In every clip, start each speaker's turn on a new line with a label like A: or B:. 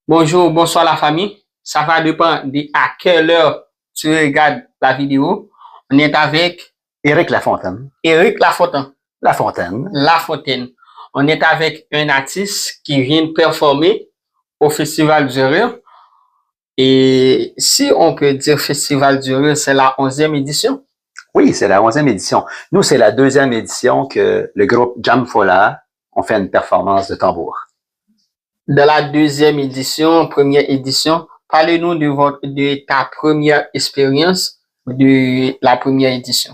A: Bonjour, bonsoir la famille. Ça va dépendre de à quelle heure tu regardes la vidéo. On est avec
B: Éric Lafontaine.
A: Éric Lafontaine.
B: Lafontaine.
A: Lafontaine. On est avec un artiste qui vient performer au Festival du Rire. Et si on peut dire Festival du Rire, c'est la 11e édition.
B: Oui, c'est la 11e édition. Nous, c'est la 2e édition que le groupe Jam Fola ont fait une performance de tambour.
A: De la 2e édition, première édition, parlez-nous de ta première expérience de la première édition.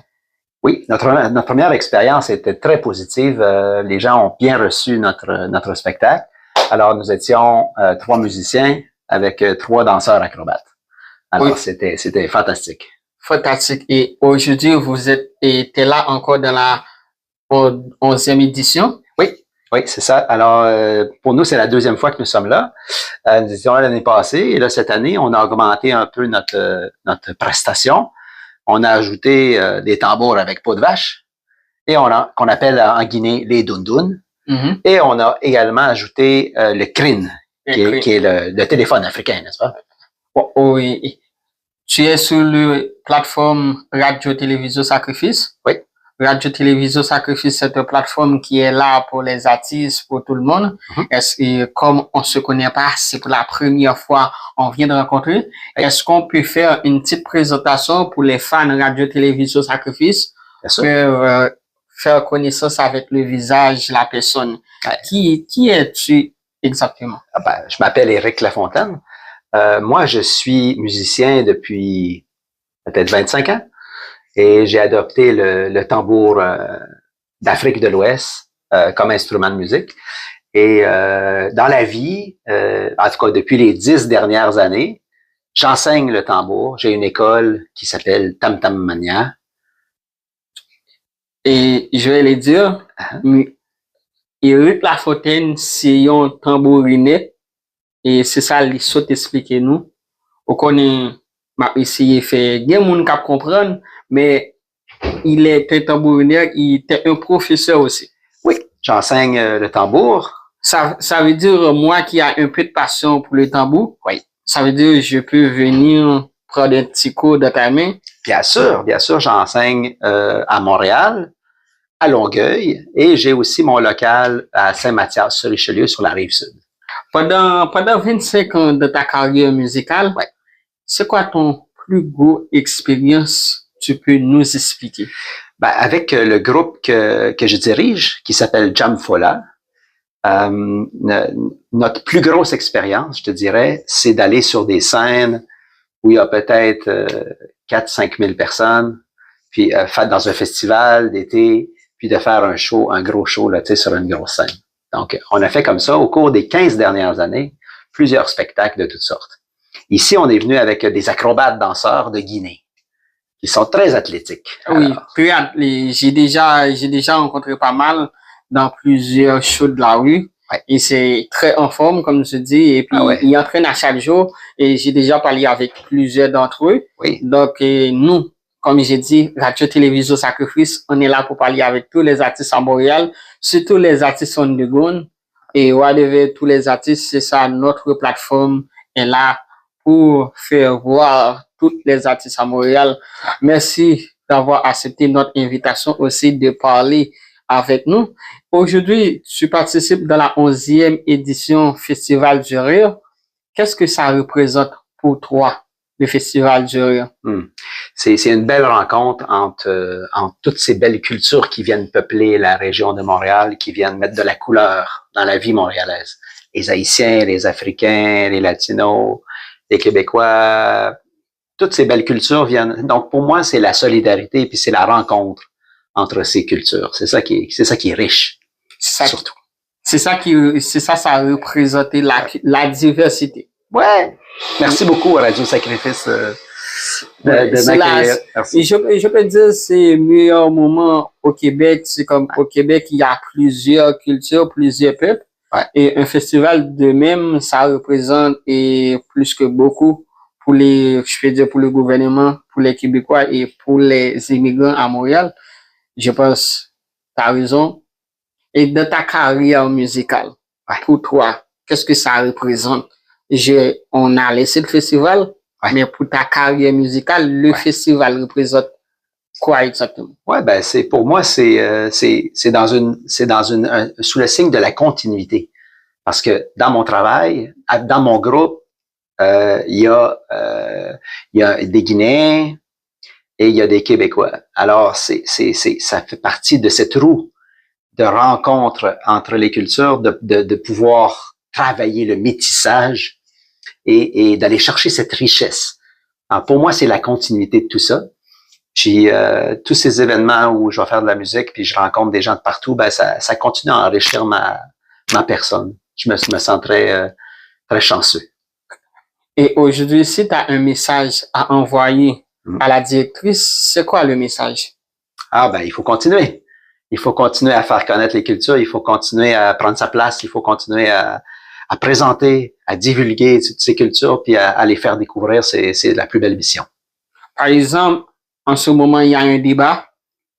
B: Oui, notre première expérience était très positive. Les gens ont bien reçu notre spectacle. Alors, nous étions 3 musiciens avec 3 danseurs acrobates. Alors, oui. C'était fantastique.
A: Fantastique. Et aujourd'hui, vous êtes là encore dans la 11e édition?
B: Oui, c'est ça. Alors, pour nous, c'est la 2e fois que nous sommes là. Nous étions là l'année passée et là, cette année, on a augmenté un peu notre prestation. On a ajouté des tambours avec peau de vache et qu'on appelle en Guinée les dundun. Mm-hmm. Et on a également ajouté le crin, qui est le téléphone africain, n'est-ce pas?
A: Oui. Tu es sur la plateforme Radio-Télévision Sacrifice?
B: Oui.
A: Radio-Télévision Sacrifice, c'est une plateforme qui est là pour les artistes, pour tout le monde. Mm-hmm. Comme on se connaît pas, c'est pour la première fois on vient de rencontrer. Oui. Est-ce qu'on peut faire une petite présentation pour les fans Radio-Télévision Sacrifice?
B: Bien sûr.
A: Faire connaissance avec le visage, la personne. Ouais. Qui es-tu exactement?
B: Je m'appelle Éric Lafontaine. Moi, je suis musicien depuis peut-être 25 ans. Et j'ai adopté le tambour d'Afrique de l'Ouest comme instrument de musique. Et dans la vie, en tout cas depuis les 10 dernières années, j'enseigne le tambour. J'ai une école qui s'appelle Tam Tam Mania.
A: Et je vais le dire, Éric Lafontaine, c'est un tambourinet. Et c'est ça, il saute expliquer nous. On connaît, m'a essayé de faire, il y a des gens qui comprennent, mais il est un tambourineur, il était un professeur aussi.
B: Oui, j'enseigne le tambour.
A: Ça veut dire, moi qui a un peu de passion pour le tambour,
B: oui.
A: Ça veut dire, je peux venir prendre un petit cours de ta main.
B: Bien sûr, j'enseigne à Montréal, à Longueuil, et j'ai aussi mon local à Saint-Mathias-sur-Richelieu, sur la Rive-Sud.
A: Pendant 25 ans de ta carrière musicale,
B: ouais.
A: C'est quoi ton plus gros expérience tu peux nous expliquer?
B: Avec le groupe que je dirige, qui s'appelle Jam Fola, notre plus grosse expérience, je te dirais, c'est d'aller sur des scènes où il y a peut-être 4-5 000 personnes, puis faire dans un festival d'été, puis de faire un gros show là, sur une grosse scène. Donc, on a fait comme ça au cours des 15 dernières années, plusieurs spectacles de toutes sortes. Ici, on est venu avec des acrobates danseurs de Guinée. Ils sont très athlétiques.
A: Oui, puis j'ai déjà rencontré pas mal dans plusieurs shows de la rue.
B: Ouais.
A: Et c'est très en forme, comme je dis. Et puis, ils entraînent à chaque jour. Et j'ai déjà parlé avec plusieurs d'entre eux.
B: Oui.
A: Donc, nous, comme j'ai dit, Radio-Télévision Sacrifice, on est là pour parler avec tous les artistes à Montréal, surtout les artistes underground. Et whatever, tous les artistes, c'est ça, notre plateforme est là pour faire voir tous les artistes à Montréal. Merci d'avoir accepté notre invitation aussi de parler avec nous. Aujourd'hui, tu participes dans la 11e édition Festival du Rire. Qu'est-ce que ça représente pour toi, le Festival du Rire?
B: C'est une belle rencontre entre toutes ces belles cultures qui viennent peupler la région de Montréal, qui viennent mettre de la couleur dans la vie montréalaise. Les Haïtiens, les Africains, les Latinos, les Québécois, toutes ces belles cultures viennent. Donc, pour moi, c'est la solidarité puis c'est la rencontre entre ces cultures. C'est ça qui est riche, surtout.
A: Ça a représenté la diversité.
B: Ouais. Merci beaucoup à Radio Sacrifice de m'accueillir.
A: Merci. Je peux dire c'est le meilleur moment au Québec. C'est comme au Québec, il y a plusieurs cultures, plusieurs peuples.
B: Ouais.
A: Et un festival de même, ça représente plus que beaucoup pour pour le gouvernement, pour les Québécois et pour les immigrants à Montréal. Je pense, tu as raison. Et dans ta carrière musicale, pour toi, qu'est-ce que ça représente? on a laissé le festival,
B: Ouais.
A: mais pour ta carrière musicale, le
B: Ouais.
A: festival représente quoi exactement?
B: Ouais, ben pour moi c'est sous le signe de la continuité, parce que dans mon travail, dans mon groupe, il y a des Guinéens et il y a des Québécois. Alors ça fait partie de cette roue de rencontre entre les cultures, de pouvoir travailler le métissage et d'aller chercher cette richesse. Alors, pour moi, c'est la continuité de tout ça. Puis tous ces événements où je vais faire de la musique, puis je rencontre des gens de partout, ben ça continue à enrichir ma personne. Je me sens très chanceux.
A: Et aujourd'hui, si tu as un message à envoyer à la directrice, c'est quoi le message?
B: Ah ben, il faut continuer. Il faut continuer à faire connaître les cultures, il faut continuer à prendre sa place, il faut continuer à présenter, à divulguer toutes ces cultures, puis à les faire découvrir. C'est la plus belle mission.
A: Par exemple, en ce moment, il y a un débat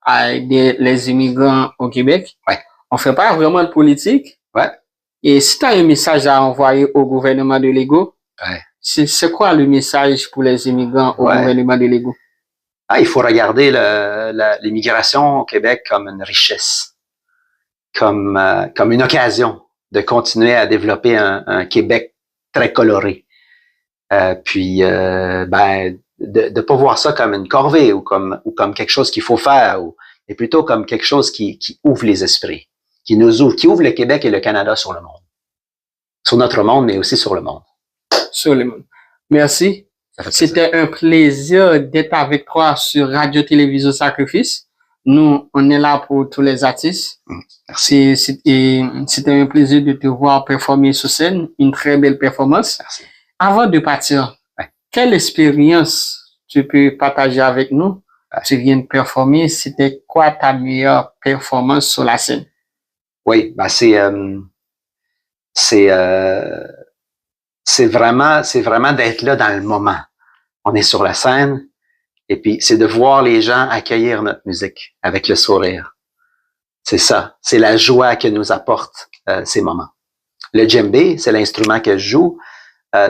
A: avec les immigrants au Québec.
B: Ouais.
A: On fait pas vraiment de politique.
B: Ouais.
A: Et si tu as un message à envoyer au gouvernement de Lego,
B: ouais.
A: C'est quoi le message pour les immigrants au gouvernement de Lego?
B: Ah, il faut regarder l'immigration au Québec comme une richesse, comme une occasion de continuer à développer un Québec très coloré. Puis de pas voir ça comme une corvée ou comme quelque chose qu'il faut faire, mais plutôt comme quelque chose qui ouvre les esprits, qui ouvre le Québec et le Canada sur le monde. Sur notre monde, mais aussi sur le monde.
A: Sur le monde. Merci. C'était un plaisir d'être avec toi sur Radio-Télévision Sacrifice. Nous, on est là pour tous les artistes.
B: Merci.
A: C'était un plaisir de te voir performer sur scène. Une très belle performance.
B: Merci.
A: Avant de partir, quelle expérience tu peux partager avec nous? Tu viens de performer. C'était quoi ta meilleure performance sur la scène?
B: Oui, ben c'est vraiment d'être là dans le moment. On est sur la scène et puis c'est de voir les gens accueillir notre musique avec le sourire. C'est ça, c'est la joie que nous apporte ces moments. Le djembé, c'est l'instrument que je joue,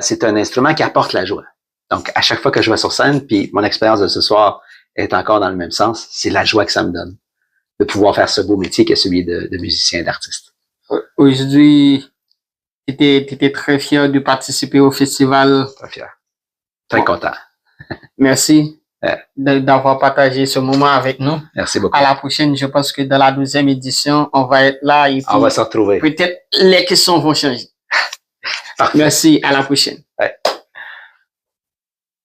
B: c'est un instrument qui apporte la joie. Donc à chaque fois que je vais sur scène, puis mon expérience de ce soir est encore dans le même sens, c'est la joie que ça me donne de pouvoir faire ce beau métier qui est celui de musicien et d'artiste.
A: Aujourd'hui, t'étais très fier de participer au festival.
B: Très fier. Très content.
A: Merci d'avoir partagé ce moment avec nous.
B: Merci beaucoup.
A: À la prochaine, je pense que dans la 12e édition, on va être là et puis
B: on va se retrouver.
A: Peut-être les questions vont changer. Merci, à la prochaine.